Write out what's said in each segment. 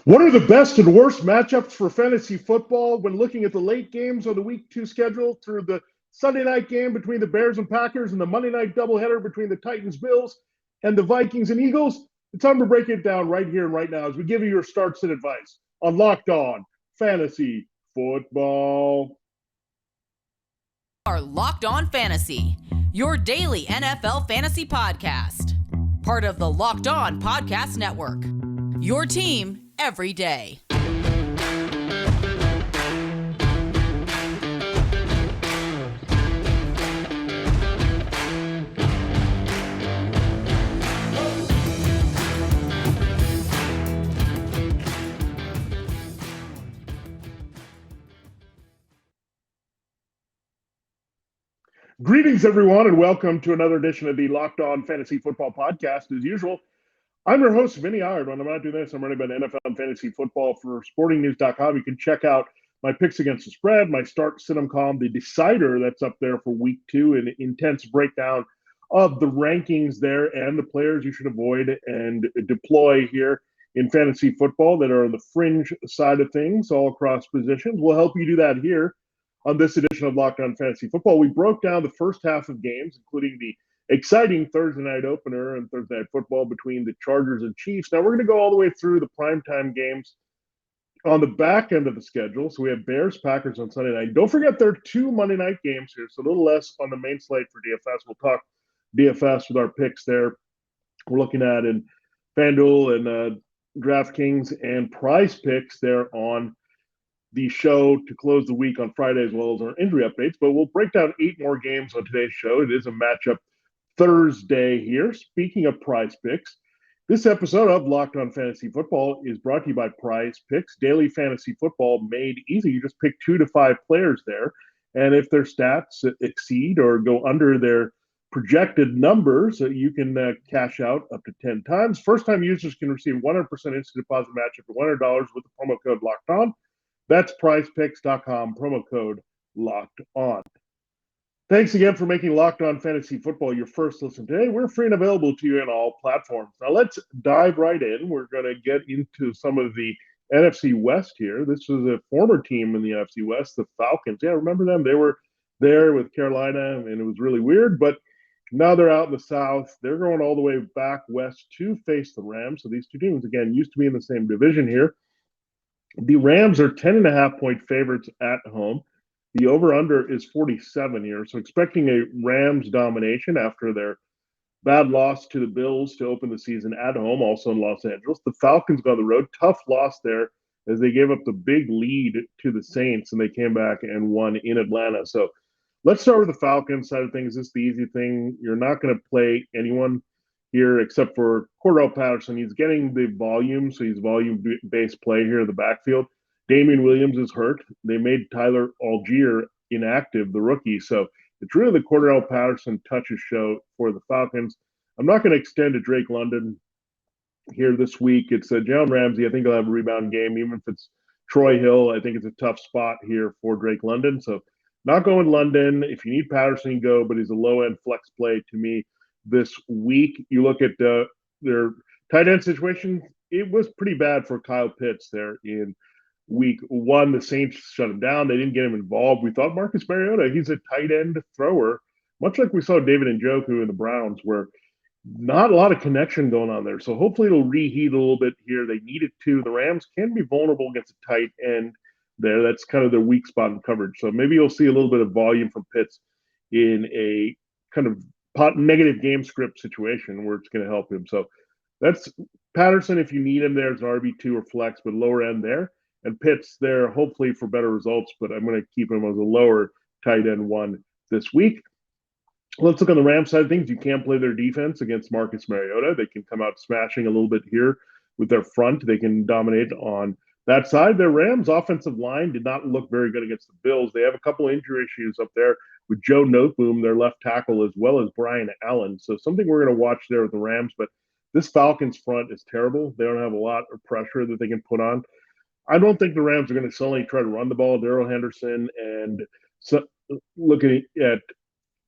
What are the best and worst matchups for fantasy football when looking at the late games on the week two schedule through the Sunday night game between the Bears and Packers and the Monday night doubleheader between the Titans-Bills and the Vikings and Eagles? It's time to break it down right here and right now as we give you your starts and advice on Locked On Fantasy Football. Are Locked On Fantasy, your daily NFL fantasy podcast. Part of the Locked On Podcast Network. Your team every day. Greetings, everyone, and welcome to another edition of the Locked On Fantasy Football Podcast. As usual, I'm your host, Vinnie Iyer. When I'm not doing this, I'm running about NFL and fantasy football for sportingnews.com. You can check out my picks against the spread, my start sit-em column, the decider that's up there for week two, an intense breakdown of the rankings there and the players you should avoid and deploy here in fantasy football that are on the fringe side of things all across positions. We'll help you do that here on this edition of Locked On Fantasy Football. We broke down the first half of games, including the exciting Thursday night opener and Thursday night football between the Chargers and Chiefs. Now we're going to go all the way through the primetime games on the back end of the schedule. So we have Bears, Packers on Sunday night. Don't forget there are two Monday night games here, so a little less on the main slate for DFS. We'll talk DFS with our picks there. We're looking at in FanDuel and DraftKings and PrizePicks there on the show to close the week on Friday, as well as our injury updates. But we'll break down 8 more games on today's show. It is a matchup Thursday here. Speaking of PrizePicks, this episode of Locked On Fantasy Football is brought to you by PrizePicks. Daily fantasy football made easy. You just pick 2 to 5 players there. And if their stats exceed or go under their projected numbers, you can cash out up to 10 times. First-time users can receive 100% instant deposit match up to $100 with the promo code Locked On. That's prizepicks.com, promo code Locked On. Thanks again for making Locked On Fantasy Football your first listen today. We're free and available to you on all platforms. Now let's dive right in. We're going to get into some of the NFC West here. This was a former team in the NFC West, the Falcons. Yeah, remember them? They were there with Carolina, and it was really weird, but now they're out in the South. They're going all the way back west to face the Rams. So these two teams, again, used to be in the same division here. The Rams are 10.5-point favorites at home. The over-under is 47 here, so expecting a Rams domination after their bad loss to the Bills to open the season at home, also in Los Angeles. The Falcons go on the road. Tough loss there as they gave up the big lead to the Saints, and they came back and won in Atlanta. So let's start with the Falcons side of things. This is the easy thing. You're not going to play anyone here except for Cordell Patterson. He's getting the volume, so he's volume-based play here in the backfield. Damian Williams is hurt. They made Tyler Algier inactive, the rookie. So it's really the Cordell Patterson touches show for the Falcons. I'm not going to extend to Drake London here this week. It's Jalen Ramsey. I think he'll have a rebound game. Even if it's Troy Hill, I think it's a tough spot here for Drake London. So not going London. If you need Patterson, go, but he's a low-end flex play to me this week. You look at their tight end situation, it was pretty bad for Kyle Pitts there in week one. The Saints shut him down. They didn't get him involved. We thought Marcus Mariota, he's a tight end thrower, much like we saw David Njoku in the Browns, where not a lot of connection going on there. So hopefully it'll reheat a little bit here. They need it to. The Rams can be vulnerable against a tight end there. That's kind of their weak spot in coverage. So maybe you'll see a little bit of volume from Pitts in a kind of negative game script situation where it's going to help him. So that's Patterson if you need him there as an RB2 or flex, but lower end there. And Pitts there hopefully for better results, but I'm going to keep him as a lower tight end one this week. Let's look on the Rams side of things. You can't play their defense against Marcus Mariota. They can come out smashing a little bit here with their front. They can dominate on that side. Their Rams offensive line did not look very good against the Bills. They have a couple injury issues up there with Joe Noteboom, their left tackle, as well as Brian Allen. So something we're going to watch there with the Rams. But this Falcons front is terrible. They don't have a lot of pressure that they can put on. I don't think the Rams are going to suddenly try to run the ball. Darrell Henderson and so, looking at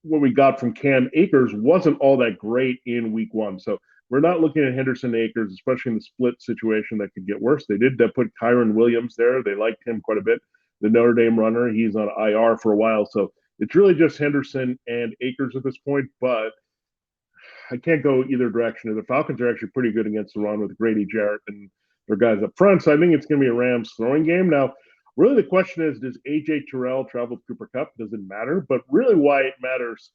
what we got from Cam Akers wasn't all that great in week one. So we're not looking at Henderson Akers, especially in the split situation that could get worse. They did put Kyron Williams there. They liked him quite a bit. The Notre Dame runner, he's on IR for a while. So it's really just Henderson and Akers at this point, but I can't go either direction. The Falcons are actually pretty good against the run with Grady Jarrett and their guys up front. So I think it's going to be a Rams throwing game. Now, really the question is, does A.J. Terrell travel with Cooper Kupp? Does it matter? But really why it matters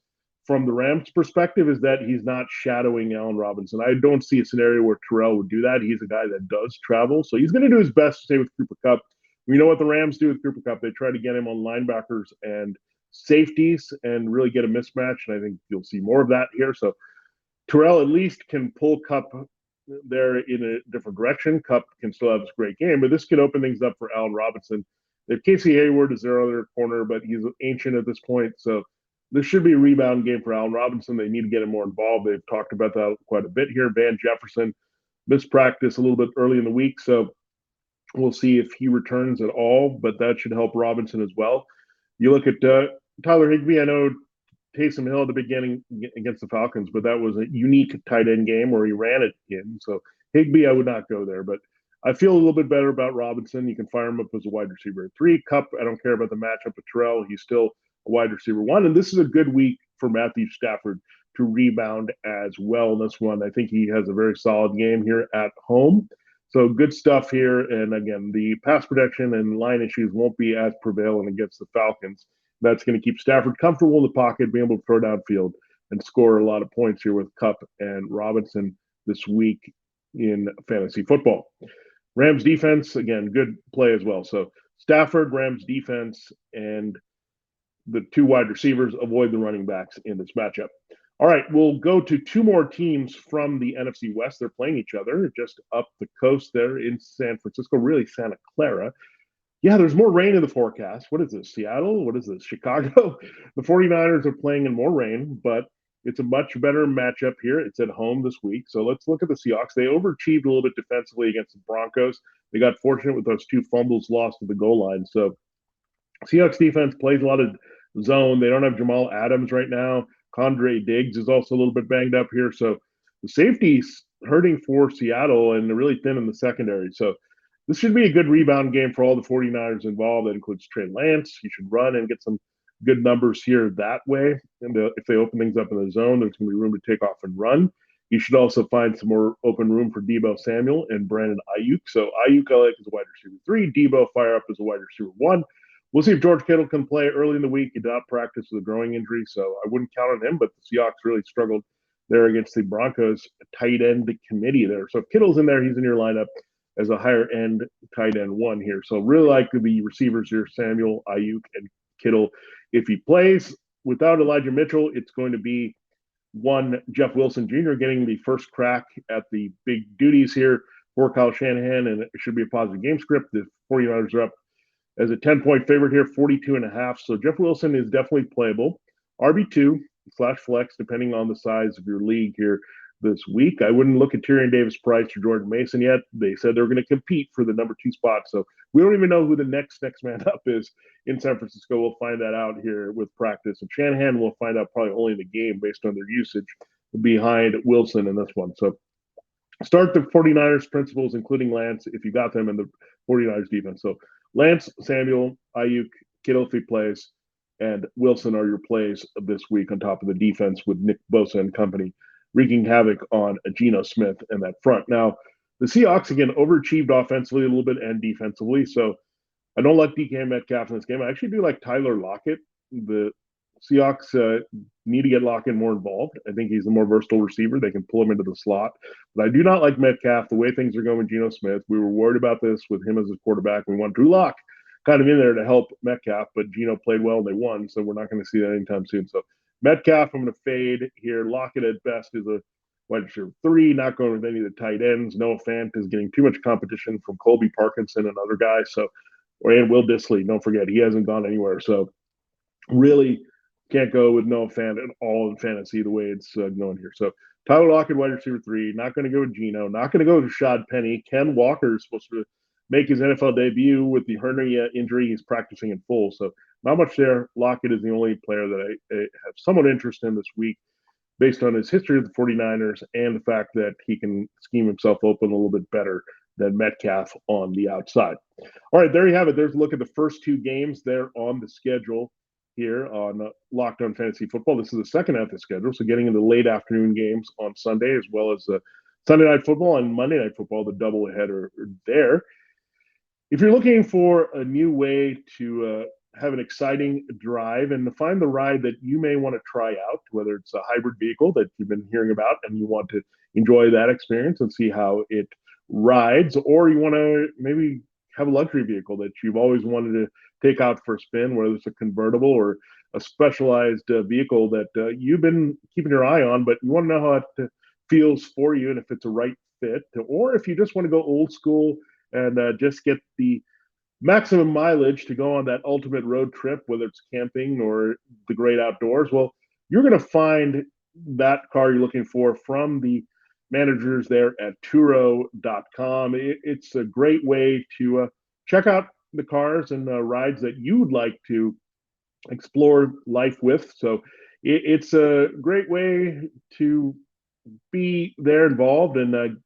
from the Rams' perspective is that he's not shadowing Allen Robinson. I don't see a scenario where Terrell would do that. He's a guy that does travel. So he's going to do his best to stay with Cooper Kupp. We know what the Rams do with Cooper Kupp. They try to get him on linebackers and safeties and really get a mismatch. And I think you'll see more of that here. So Terrell at least can pull Kupp there in a different direction. Kupp can still have this great game, but this could open things up for Allen Robinson. If Casey Hayward is their other corner, but he's ancient at this point, so this should be a rebound game for Allen Robinson. They need to get him more involved. They've talked about that quite a bit here. Van Jefferson missed practice a little bit early in the week, so we'll see if he returns at all, but that should help Robinson as well. You look at Tyler Higbee. I know Taysom Hill at the beginning against the Falcons, but that was a unique tight end game where he ran it in. So Higbee, I would not go there, but I feel a little bit better about Robinson. You can fire him up as a wide receiver at 3. Kupp, I don't care about the matchup with Terrell. He's still a wide receiver 1. And this is a good week for Matthew Stafford to rebound as well in this one. I think he has a very solid game here at home. So good stuff here. And again, the pass protection and line issues won't be as prevalent against the Falcons. That's going to keep Stafford comfortable in the pocket, being able to throw downfield and score a lot of points here with Kupp and Robinson this week in fantasy football. Rams defense, again, good play as well. So Stafford, Rams defense, and the 2 wide receivers avoid the running backs in this matchup. All right, we'll go to 2 more teams from the NFC West. They're playing each other just up the coast there in San Francisco, really Santa Clara. Yeah, there's more rain in the forecast. What is this, Seattle? What is this, Chicago? The 49ers are playing in more rain, but it's a much better matchup here. It's at home this week. So let's look at the Seahawks. They overachieved a little bit defensively against the Broncos. They got fortunate with those 2 fumbles lost at the goal line. So Seahawks defense plays a lot of zone. They don't have Jamal Adams right now. Condre Diggs is also a little bit banged up here. So the safety's hurting for Seattle, and they're really thin in the secondary. So this should be a good rebound game for all the 49ers involved. That includes Trey Lance. He should run and get some good numbers here that way. And if they open things up in the zone, there's going to be room to take off and run. You should also find some more open room for Deebo Samuel and Brandon Ayuk. So Ayuk I like as a wide receiver 3. Deebo fire up as a wide receiver 1. We'll see if George Kittle can play early in the week. He did not practice with a growing injury, so I wouldn't count on him. But the Seahawks really struggled there against the Broncos tight end committee there. So if Kittle's in there, he's in your lineup as a higher end tight end 1 here. So really like the receivers here, Samuel, Ayuk, and Kittle. If he plays without Elijah Mitchell, it's going to be Jeff Wilson Jr. getting the first crack at the big duties here for Kyle Shanahan, and it should be a positive game script. The 49ers are up as a 10-point favorite here, 42.5. So Jeff Wilson is definitely playable. RB2/flex, depending on the size of your league here this week. I wouldn't look at Tyrion Davis-Price or Jordan Mason yet. They said they're going to compete for the number 2 spot. So we don't even know who the next man up is in San Francisco. We'll find that out here with practice. And Shanahan will find out probably only in the game based on their usage behind Wilson in this one. So start the 49ers principles, including Lance, if you got them in the 49ers defense. So Lance, Samuel, Ayuk, Kittle if he plays, and Wilson are your plays of this week on top of the defense with Nick Bosa and company wreaking havoc on Geno Smith and that front. Now, the Seahawks, again, overachieved offensively a little bit and defensively. So I don't like DK Metcalf in this game. I actually do like Tyler Lockett. The Seahawks need to get Lockett more involved. I think he's a more versatile receiver. They can pull him into the slot. But I do not like Metcalf, the way things are going with Geno Smith. We were worried about this with him as a quarterback. We want Drew Lock kind of in there to help Metcalf, but Geno played well and they won, so we're not going to see that anytime soon. So Metcalf, I'm going to fade here. Lockett at best is a wide receiver 3, not going with any of the tight ends. Noah Fant is getting too much competition from Colby Parkinson and other guys. So, and Will Dissly, don't forget, he hasn't gone anywhere. So really can't go with Noah Fant at all in fantasy the way it's going here. So Tyler Lockett, wide receiver 3, not going to go with Geno, not going to go with Rashad Penny. Ken Walker is supposed to make his NFL debut with the hernia injury. He's practicing in full. So not much there. Lockett is the only player that I have somewhat interest in this week. based on his history of the 49ers and the fact that he can scheme himself open a little bit better than Metcalf on the outside. All right, there you have it. There's a look at the first two games there on the schedule here on Locked On Fantasy Football. This is the second half of the schedule, so getting into late afternoon games on Sunday as well as Sunday Night Football and Monday Night Football, the doubleheader there. If you're looking for a new way to have an exciting drive and to find the ride that you may want to try out, whether it's a hybrid vehicle that you've been hearing about and you want to enjoy that experience and see how it rides, or you want to maybe have a luxury vehicle that you've always wanted to take out for a spin, whether it's a convertible or a specialized vehicle that you've been keeping your eye on, but you want to know how it feels for you and if it's a right fit, or if you just want to go old school and just get the maximum mileage to go on that ultimate road trip, whether it's camping or the great outdoors. Well, you're going to find that car you're looking for from the managers there at Turo.com. It's a great way to check out the cars and rides that you would like to explore life with. So it's a great way to be there involved, and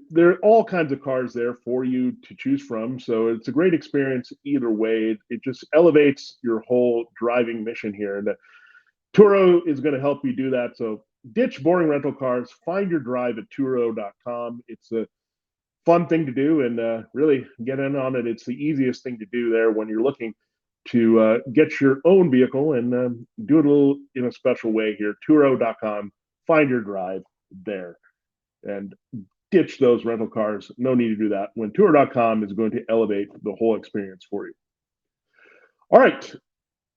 there are all kinds of cars there for you to choose from. So it's a great experience either way. It just elevates your whole driving mission here. And Turo is going to help you do that. So ditch boring rental cars, find your drive at Turo.com. It's a fun thing to do, and really get in on it. It's the easiest thing to do there when you're looking to get your own vehicle and do it a little in a special way here. Turo.com, find your drive there. And ditch those rental cars. No need to do that when Turo.com is going to elevate the whole experience for you. All right.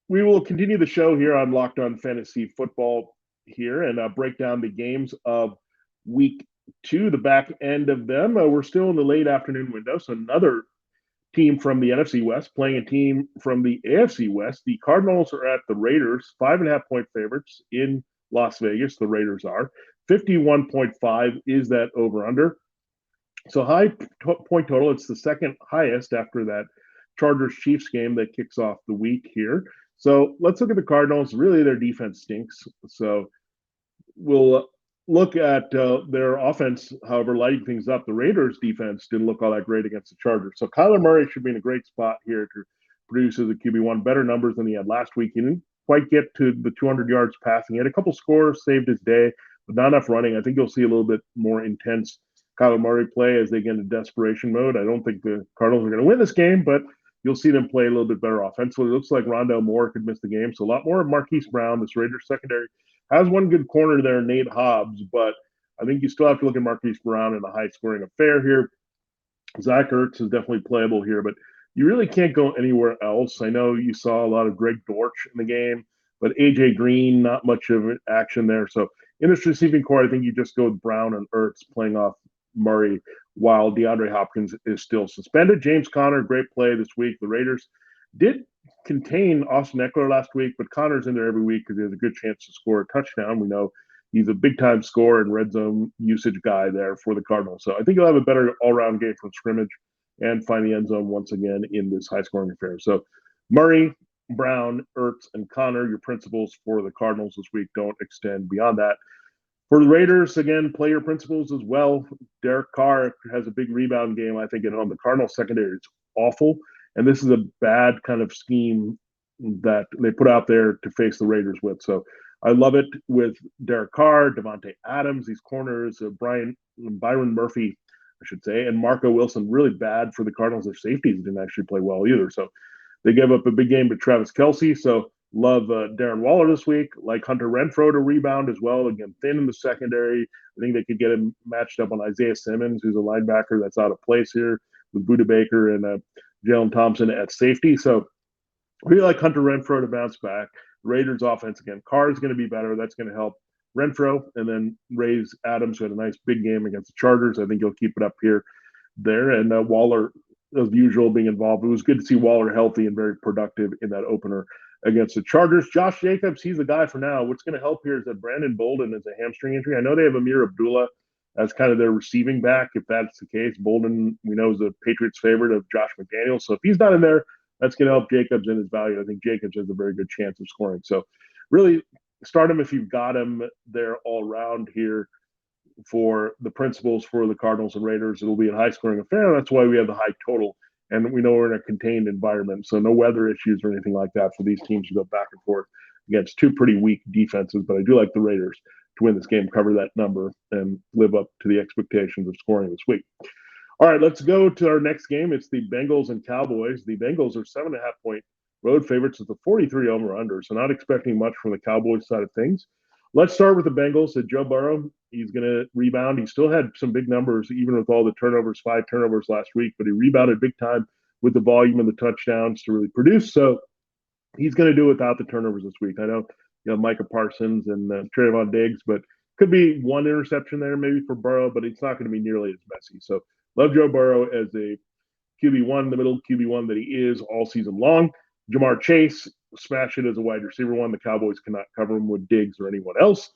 We will continue the show here on Locked On Fantasy Football here and break down the games of week 2, the back end of them. We're still in the late afternoon window, so another team from the NFC West playing a team from the AFC West. The Cardinals are at the Raiders, 5.5-point favorites in Las Vegas. The Raiders are. 51.5 is that over-under. So high point total. It's the second highest after that Chargers-Chiefs game that kicks off the week here. So let's look at the Cardinals. Really, their defense stinks. So we'll look at their offense, however, lighting things up. The Raiders' defense didn't look all that great against the Chargers. So Kyler Murray should be in a great spot here to produce as a QB1. Better numbers than he had last week. He didn't quite get to the 200 yards passing. He had a couple scores, saved his day, but not enough running. I think you'll see a little bit more intense Kyler Murray play as they get into desperation mode. I don't think the Cardinals are going to win this game, but you'll see them play a little bit better offensively. It looks like Rondale Moore could miss the game, so a lot more of Marquise Brown. This Raiders secondary has one good corner there, Nate Hobbs, but I think you still have to look at Marquise Brown in a high-scoring affair here. Zach Ertz is definitely playable here, but you really can't go anywhere else. I know you saw a lot of Greg Dortch in the game, but A.J. Green, not much of action there. So in this receiving core, I think you just go with Brown and Ertz playing off Murray while DeAndre Hopkins is still suspended. James Conner, great play this week. The Raiders did contain Austin Eckler last week, but Conner's in there every week because he has a good chance to score a touchdown. We know he's a big-time scorer and red zone usage guy there for the Cardinals. So I think he'll have a better all-around game from scrimmage and find the end zone once again in this high-scoring affair. So Murray, Brown, Ertz, and Conner, your principles for the Cardinals this week, don't extend beyond that. For the Raiders, again, play your principles as well. Derek Carr has a big rebound game, I think, at home. The Cardinals secondary is awful, and this is a bad kind of scheme that they put out there to face the Raiders with. So I love it with Derek Carr, Devontae Adams, these corners, Byron Murphy, I should say, and Marco Wilson, really bad for the Cardinals. Their safeties didn't actually play well either. So they gave up a big game to Travis Kelce. So love Darren Waller this week. Like Hunter Renfrow to rebound as well. Again, thin in the secondary. I think they could get him matched up on Isaiah Simmons, who's a linebacker that's out of place here, with Budda Baker and Jalen Thompson at safety. So really like Hunter Renfrow to bounce back. Raiders offense, again, Carr is going to be better. That's going to help Renfrow, and then raise Adams, who had a nice big game against the Chargers. I think he'll keep it up here, there. And Waller, as usual, being involved. It was good to see Waller healthy and very productive in that opener against the Chargers. Josh Jacobs, he's the guy for now. What's going to help here is that Brandon Bolden is a hamstring injury. I know they have Amir Abdullah as kind of their receiving back. If that's the case, Bolden, we know, is the Patriots' favorite of Josh McDaniels. So if he's not in there, that's going to help Jacobs in his value. I think Jacobs has a very good chance of scoring. So really start him if you've got him there all around here for the principals for the Cardinals and Raiders. It'll be a high-scoring affair. That's why we have the high total, and we know we're in a contained environment, so no weather issues or anything like that for these teams to go back and forth against two pretty weak defenses. But I do like the Raiders to win this game, cover that number, and live up to the expectations of scoring this week. All right, let's go to our next game. It's the Bengals and Cowboys. The Bengals are 7.5-point road favorites with a 43 over-under, so not expecting much from the Cowboys side of things. Let's start with the Bengals. Joe Burrow, he's going to rebound. He still had some big numbers, even with all the turnovers, 5 turnovers last week, but he rebounded big time with the volume and the touchdowns to really produce. So he's going to do without the turnovers this week. I know, Micah Parsons and Trayvon Diggs, but could be one interception there maybe for Burrow, but it's not going to be nearly as messy. So love Joe Burrow as a QB1, the middle QB1 that he is all season long. Jamar Chase, smash it as a wide receiver one. The Cowboys cannot cover him with Diggs or anyone else.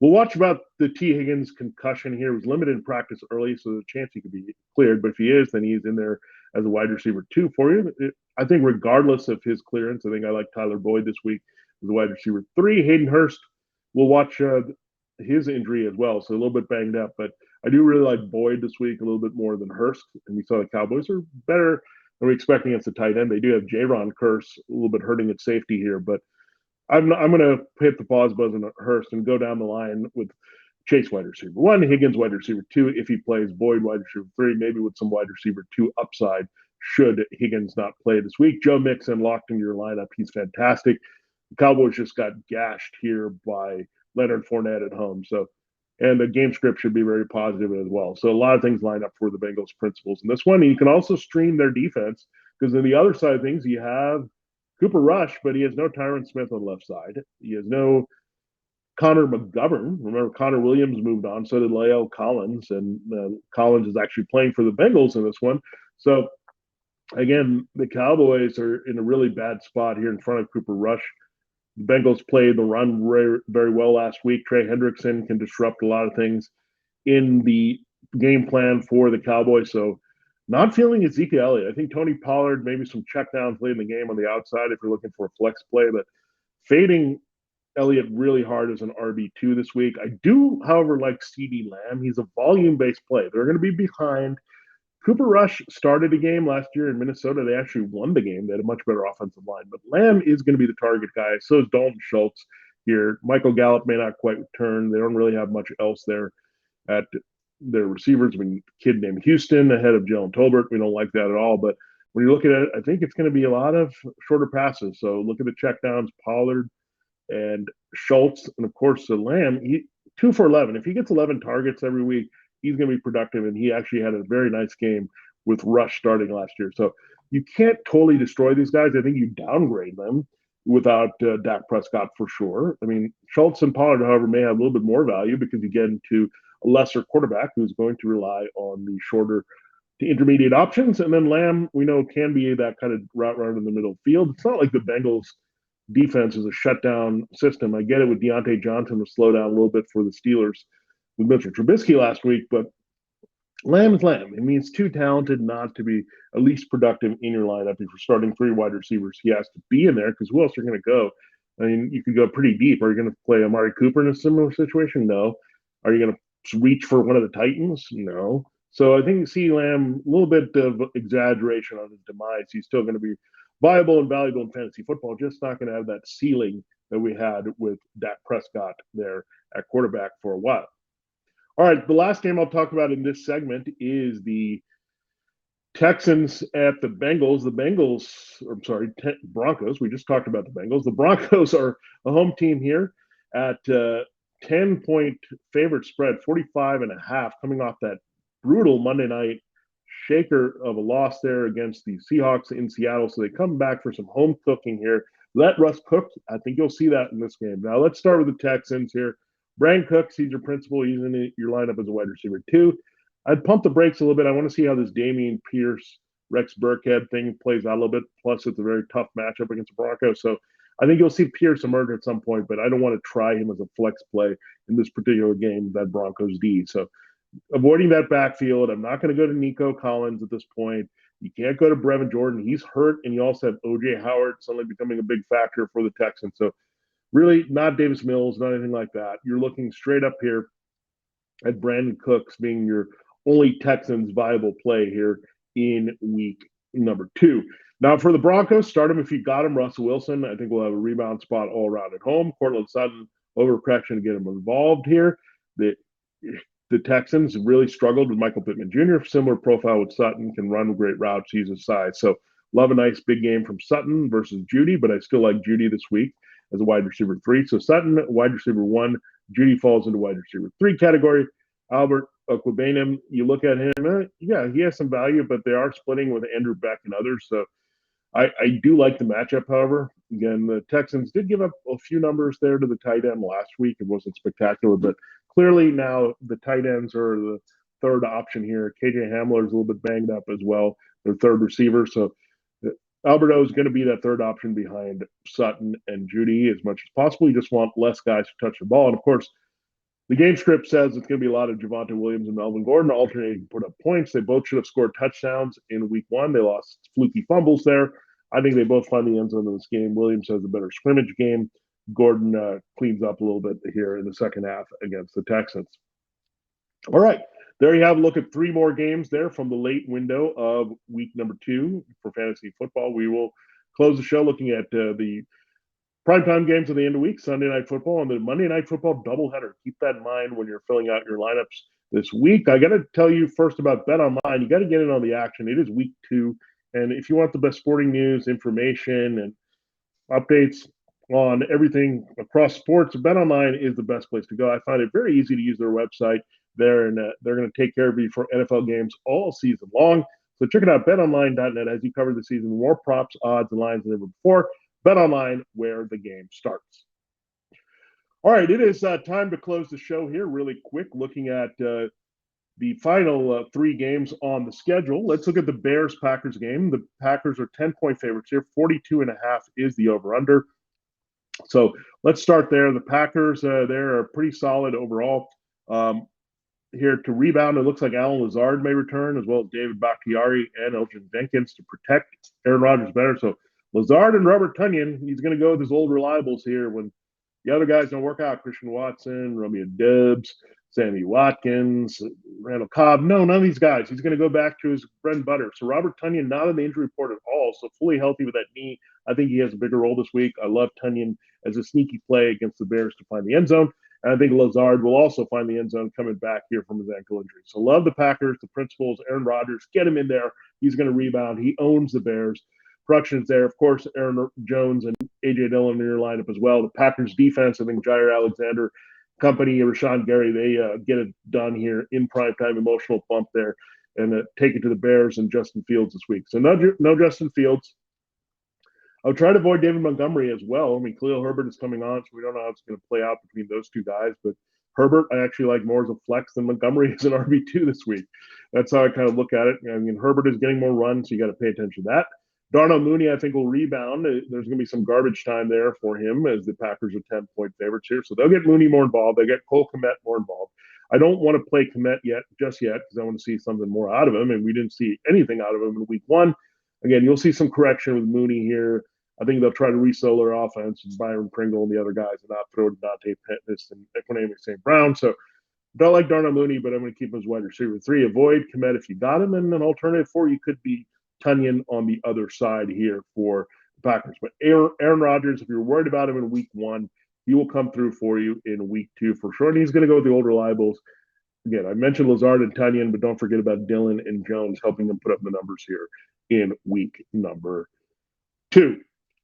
We'll watch about the T. Higgins concussion here. He was limited in practice early, so there's a chance he could be cleared. But if he is, then he's in there as a wide receiver 2 for you. I think regardless of his clearance, I think I like Tyler Boyd this week as a wide receiver 3. Hayden Hurst, we'll watch his injury as well, so a little bit banged up. But I do really like Boyd this week a little bit more than Hurst. And we saw the Cowboys are better than we expect against the tight end. They do have Jaron Curse a little bit hurting at safety here, but I'm going to hit the pause button on Hurst and go down the line with Chase wide receiver 1, Higgins wide receiver 2 if he plays, Boyd wide receiver 3, maybe with some wide receiver 2 upside should Higgins not play this week. Joe Mixon locked into your lineup. He's fantastic. The Cowboys just got gashed here by Leonard Fournette at home. And the game script should be very positive as well. So a lot of things line up for the Bengals principals in this one. And you can also stream their defense because on the other side of things, you have Cooper Rush, but he has no Tyron Smith on the left side. He has no Connor McGovern. Remember, Connor Williams moved on. So did La'el Collins. And Collins is actually playing for the Bengals in this one. So, again, the Cowboys are in a really bad spot here in front of Cooper Rush. The Bengals played the run very well last week. Trey Hendrickson can disrupt a lot of things in the game plan for the Cowboys. So not feeling Ezekiel Elliott. I think Tony Pollard, maybe some checkdowns late in the game on the outside if you're looking for a flex play, but fading Elliott really hard as an RB2 this week. I do, however, like CeeDee Lamb. He's a volume-based play. They're going to be behind. Cooper Rush started a game last year in Minnesota. They actually won the game. They had a much better offensive line. But Lamb is going to be the target guy. So is Dalton Schultz here. Michael Gallup may not quite return. They don't really have much else there at their receivers. I mean, a kid named Houston ahead of Jalen Tolbert. We don't like that at all. But when you look at it, I think it's going to be a lot of shorter passes. So look at the checkdowns, Pollard and Schultz. And, of course, the Lamb, 2 for 11. If he gets 11 targets every week, he's going to be productive, and he actually had a very nice game with Rush starting last year. So you can't totally destroy these guys. I think you downgrade them without Dak Prescott for sure. I mean, Schultz and Pollard, however, may have a little bit more value because you get into a lesser quarterback who's going to rely on the shorter to intermediate options. And then Lamb, we know, can be that kind of route runner in the middle field. It's not like the Bengals defense is a shutdown system. I get it with Deontay Johnson to slow down a little bit for the Steelers with Mitchell Trubisky last week, but Lamb is Lamb. I mean, he's too talented not to be at least productive in your lineup. If you're starting 3 wide receivers, he has to be in there because who else are going to go? I mean, you could go pretty deep. Are you going to play Amari Cooper in a similar situation? No. Are you going to reach for one of the Titans? No. So I think you see Lamb, a little bit of exaggeration on his demise. He's still going to be viable and valuable in fantasy football, just not going to have that ceiling that we had with Dak Prescott there at quarterback for a while. All right, the last game I'll talk about in this segment is the Texans at the Bengals. Broncos. We just talked about the Bengals. The Broncos are a home team here at 10-point favorite spread, 45.5, coming off that brutal Monday night shaker of a loss there against the Seahawks in Seattle. So they come back for some home cooking here. Let Russ cook. I think you'll see that in this game. Now let's start with the Texans here. Brandon Cooks, he's your principal. He's in your lineup as a wide receiver 2. I'd pump the brakes a little bit. I want to see how this Dameon Pierce, Rex Burkhead thing plays out a little bit. Plus, it's a very tough matchup against the Broncos. So I think you'll see Pierce emerge at some point, but I don't want to try him as a flex play in this particular game, that Broncos D. So avoiding that backfield. I'm not going to go to Nico Collins at this point. You can't go to Brevin Jordan. He's hurt, and you also have O.J. Howard suddenly becoming a big factor for the Texans. So really not Davis Mills, not anything like that. You're looking straight up here at Brandon Cooks being your only Texans viable play here in week number 2. Now, for the Broncos, start him if you got him. Russell Wilson, I think we'll have a rebound spot all around at home. Cortland Sutton, overcorrection to get him involved here. The Texans really struggled with Michael Pittman Jr. Similar profile with Sutton, can run great routes, he's his size. So love a nice big game from Sutton versus Judy, but I still like Judy this week as a wide receiver 3. So Sutton, wide receiver 1. Judy falls into wide receiver 3 category. Albert Okwuegbunam, you look at him, yeah, he has some value, but they are splitting with Andrew Beck and others. So I do like the matchup, however. Again, the Texans did give up a few numbers there to the tight end last week. It wasn't spectacular, but clearly now the tight ends are the third option here. KJ Hamler is a little bit banged up as well, their third receiver. So Alberto is going to be that third option behind Sutton and Judy as much as possible. You just want less guys to touch the ball. And of course, the game script says it's going to be a lot of Javonte Williams and Melvin Gordon alternating put up points. They both should have scored touchdowns in week 1. They lost fluky fumbles there. I think they both find the end zone in this game. Williams has a better scrimmage game. Gordon cleans up a little bit here in the second half against the Texans. All right. There you have a look at 3 more games there from the late window of week number 2 for fantasy football. We will close the show looking at the primetime games at the end of the week, Sunday Night Football, and the Monday Night Football doubleheader. Keep that in mind when you're filling out your lineups this week. I got to tell you first about BetOnline. You got to get in on the action. It is week 2, and if you want the best sporting news, information, and updates on everything across sports, BetOnline is the best place to go. I find it very easy to use their website there, and they're going to take care of you for NFL games all season long. So check it out, betonline.net, as you cover the season. More props, odds, and lines than ever before. BetOnline, where the game starts. All right, it is time to close the show here really quick, looking at the final 3 games on the schedule. Let's look at the Bears-Packers game. The Packers are 10-point favorites here. 42.5 is the over-under. So let's start there. The Packers, they're pretty solid overall. Here to rebound, it looks like Alan Lazard may return, as well as David Bakhtiari and Elgin Jenkins to protect Aaron Rodgers better. So Lazard and Robert Tonyan, he's going to go with his old reliables here when the other guys don't work out. Christian Watson, Romeo Doubs, Sammy Watkins, Randall Cobb. No, none of these guys. He's going to go back to his bread and butter. So Robert Tonyan, not in the injury report at all, so fully healthy with that knee. I think he has a bigger role this week. I love Tonyan as a sneaky play against the Bears to find the end zone. And I think Lazard will also find the end zone coming back here from his ankle injury. So love the Packers, the principals, Aaron Rodgers. Get him in there. He's going to rebound. He owns the Bears. Production's there. Of course, Aaron Jones and A.J. Dillon in your lineup as well. The Packers defense, I think Jair Alexander, company, Rashawn Gary, they get it done here in primetime, emotional bump there, and take it to the Bears and Justin Fields this week. So no Justin Fields. I'll try to avoid David Montgomery as well. I mean, Khalil Herbert is coming on, so we don't know how it's going to play out between those two guys. But Herbert, I actually like more as a flex than Montgomery as an RB2 this week. That's how I kind of look at it. I mean, Herbert is getting more runs, so you got to pay attention to that. Darnell Mooney, I think, will rebound. There's going to be some garbage time there for him as the Packers are 10-point favorites here. So they'll get Mooney more involved. They get Cole Kmet more involved. I don't want to play Kmet just yet, because I want to see something more out of him, and we didn't see anything out of him in week 1. Again, you'll see some correction with Mooney here. I think they'll try to resell their offense with Byron Pringle and the other guys and not throw to Dante Pettis and Equinemius St. Brown. So don't like Darnell Mooney, but I'm going to keep him as wide receiver 3. Avoid Kmet if you got him, and an alternative 4 you could be Tonyan on the other side here for the Packers. But Aaron Rodgers, if you're worried about him in week 1, he will come through for you in week 2 for sure. And he's going to go with the old reliables. Again, I mentioned Lazard and Tonyan, but don't forget about Dillon and Jones helping them put up the numbers here in week number 2.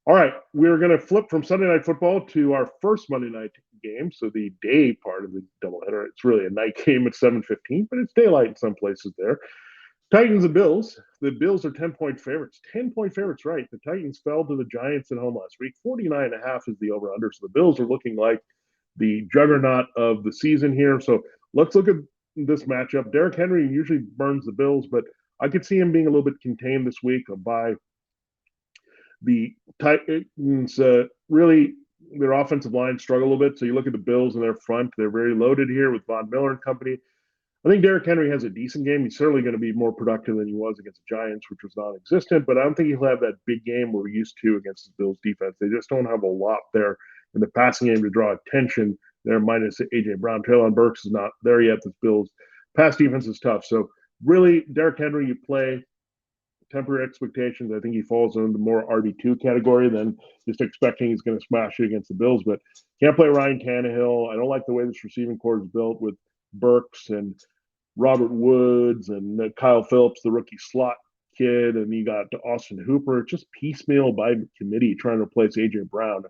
All right, we're going to flip from Sunday Night Football to our first Monday night game, so the day part of the doubleheader. It's really a night game at 7:15, but it's daylight in some places there. Titans and Bills. The Bills are 10-point favorites. 10-point favorites, right. The Titans fell to the Giants at home last week. 49.5 is the over-under, so the Bills are looking like the juggernaut of the season here. So let's look at this matchup. Derrick Henry usually burns the Bills, but I could see him being a little bit contained this week by the Titans. Really, their offensive line struggle a little bit. So you look at the Bills in their front. They're very loaded here with Von Miller and company. I think Derrick Henry has a decent game. He's certainly going to be more productive than he was against the Giants, which was non-existent. But I don't think he'll have that big game we're used to against the Bills defense. They just don't have a lot there in the passing game to draw attention. They're minus A.J. Brown. Traylon Burks is not there yet. This Bills pass defense is tough. So really, Derrick Henry, you play temper expectations. I think he falls into the more RB2 category than just expecting he's going to smash it against the Bills. But can't play Ryan Tannehill. I don't like the way this receiving core is built with Burks and Robert Woods and Kyle Phillips, the rookie slot kid, and you got Austin Hooper. Just piecemeal by committee trying to replace A.J. Brown.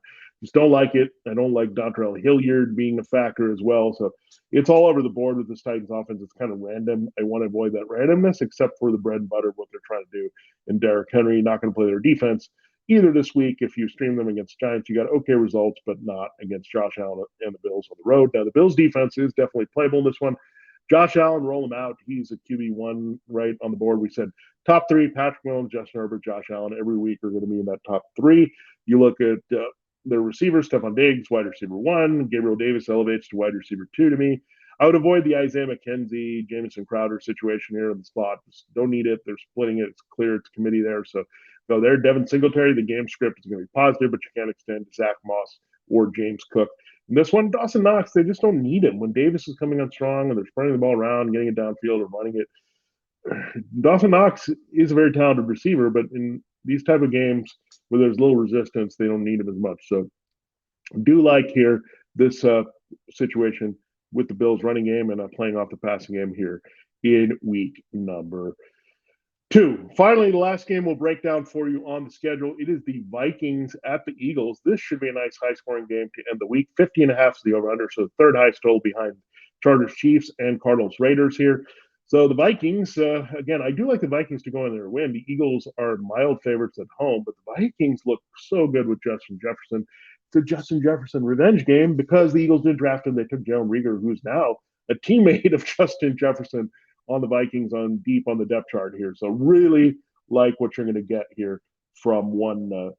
Just don't like it. I don't like Dontrell Hilliard being a factor as well. So it's all over the board with this Titans offense. It's kind of random. I want to avoid that randomness, except for the bread and butter of what they're trying to do. And Derrick Henry not going to play their defense either this week. If you stream them against Giants, you got okay results, but not against Josh Allen and the Bills on the road. Now, the Bills defense is definitely playable in this one. Josh Allen, roll him out. He's a QB1 right on the board. We said top three, Patrick Mahomes, Justin Herbert, Josh Allen, every week are going to be in that top three. You look at the receivers, Stephon Diggs, wide receiver 1. Gabriel Davis elevates to wide receiver 2 to me. I would avoid the Isaiah McKenzie, Jamison Crowder situation here in the slot. Just don't need it. They're splitting it. It's clear. It's committee there. So go there. Devin Singletary, the game script is going to be positive, but you can't extend to Zach Moss or James Cook. And this one, Dawson Knox, they just don't need him. When Davis is coming on strong and they're spreading the ball around, getting it downfield or running it, Dawson Knox is a very talented receiver, but in these type of games where there's little resistance, they don't need him as much. So do like here this situation with the Bills running game and playing off the passing game here in week number 2. Finally, the last game we'll break down for you on the schedule. It is the Vikings at the Eagles. This should be a nice high-scoring game to end the week. 50.5 is the over-under, so the third highest total behind Chargers-Chiefs and Cardinals-Raiders here. So the Vikings, again, I do like the Vikings to go in there and win. The Eagles are mild favorites at home, but the Vikings look so good with Justin Jefferson. It's a Justin Jefferson revenge game because the Eagles did draft him. They took Jalen Reagor, who's now a teammate of Justin Jefferson on the Vikings on deep on the depth chart here. So really like what you're going to get here from one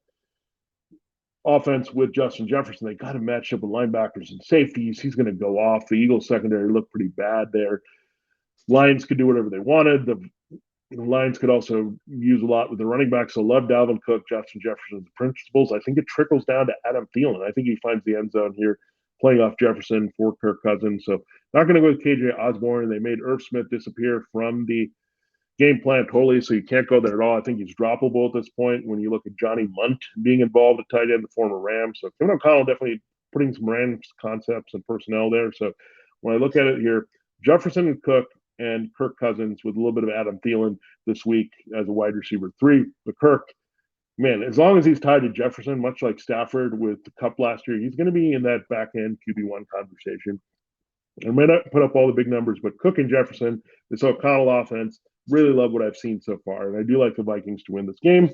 offense with Justin Jefferson. They got him matched up with linebackers and safeties. He's going to go off. The Eagles secondary looked pretty bad there. Lions could do whatever they wanted. The Lions could also use a lot with the running backs. I love Dalvin Cook, Justin Jefferson's principles. I think it trickles down to Adam Thielen. I think he finds the end zone here, playing off Jefferson for Kirk Cousins. So not going to go with KJ Osborne. They made Irv Smith disappear from the game plan totally, so you can't go there at all. I think he's droppable at this point when you look at Johnny Munt being involved at tight end, the former Ram. So Kevin O'Connell definitely putting some Rams concepts and personnel there. So when I look at it here, Jefferson and Cook and Kirk Cousins with a little bit of Adam Thielen this week as a wide receiver 3. But Kirk, man, as long as he's tied to Jefferson, much like Stafford with the Cup last year, he's going to be in that back-end QB1 conversation. I may not put up all the big numbers, but Cook and Jefferson, this O'Connell offense, really love what I've seen so far. And I do like the Vikings to win this game.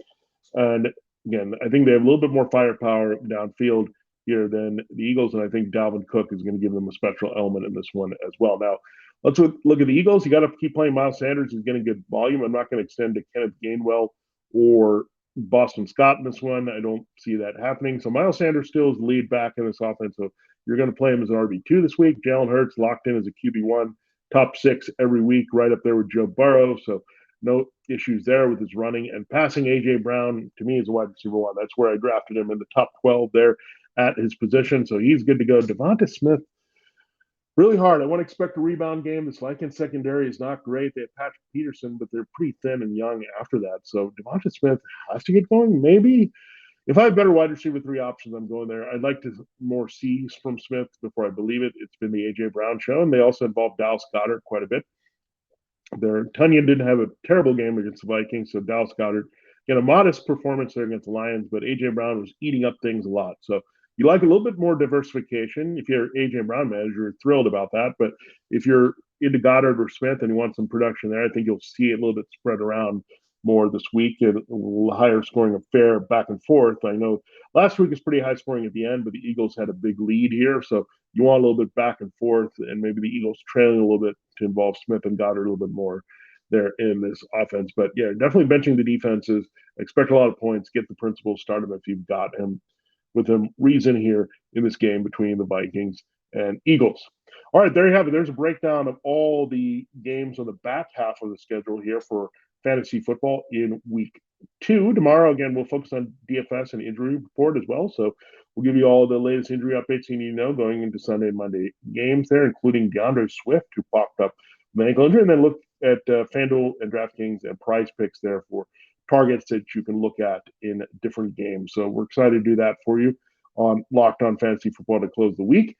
And again, I think they have a little bit more firepower downfield here than the Eagles. And I think Dalvin Cook is going to give them a special element in this one as well. Now, let's look at the Eagles. You got to keep playing Miles Sanders. He's getting good volume. I'm not going to extend to Kenneth Gainwell or Boston Scott in this one. I don't see that happening. So Miles Sanders still is the lead back in this offense. So you're going to play him as an RB2 this week. Jalen Hurts locked in as a QB1, top 6 every week, right up there with Joe Burrow. So no issues there with his running and passing. A.J. Brown, to me, is a wide receiver 1. That's where I drafted him in the top 12 there at his position. So he's good to go. Devonta Smith, really hard. I wouldn't expect a rebound game. This Vikings secondary is not great. They have Patrick Peterson, but they're pretty thin and young after that. So Devonta Smith has to get going. Maybe if I have better wide receiver 3 options, I'm going there. I'd like to more see from Smith before I believe it. It's been the A.J. Brown show, and they also involved Dallas Goedert quite a bit. Tunyon didn't have a terrible game against the Vikings, so Dallas Goedert got a modest performance there against the Lions, but A.J. Brown was eating up things a lot. So you like a little bit more diversification. If you're A.J. Brown manager, you're thrilled about that. But if you're into Goddard or Smith and you want some production there, I think you'll see it a little bit spread around more this week and a little higher scoring affair back and forth. I know last week was pretty high scoring at the end, but the Eagles had a big lead here. So you want a little bit back and forth, and maybe the Eagles trailing a little bit to involve Smith and Goddard a little bit more there in this offense. But yeah, definitely benching the defenses. Expect a lot of points. Get the principal, start him if you've got him with him reason here in this game between the Vikings and Eagles. All right, there you have it. There's a breakdown of all the games on the back half of the schedule here for fantasy football in week 2. Tomorrow, again, we'll focus on DFS and injury report as well. So we'll give you all the latest injury updates you need to know going into Sunday and Monday games there, including DeAndre Swift, who popped up with an ankle injury, and then look at FanDuel and DraftKings and PrizePicks there for targets that you can look at in different games. So we're excited to do that for you on Locked On Fantasy Football to close the week.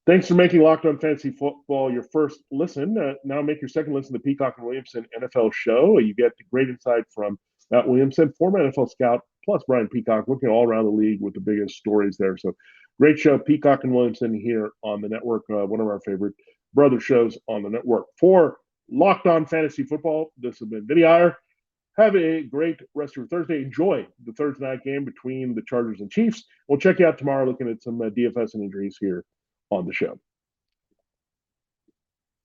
Thanks for making Locked On Fantasy Football your first listen. Now make your second listen to Peacock and Williamson NFL Show. You get great insight from Matt Williamson, former NFL scout, plus Brian Peacock, looking all around the league with the biggest stories there. So great show, Peacock and Williamson here on the network, one of our favorite brother shows on the network. For Locked On Fantasy Football, this has been Vinnie Iyer. Have a great rest of your Thursday. Enjoy the Thursday night game between the Chargers and Chiefs. We'll check you out tomorrow looking at some DFS and injuries here on the show.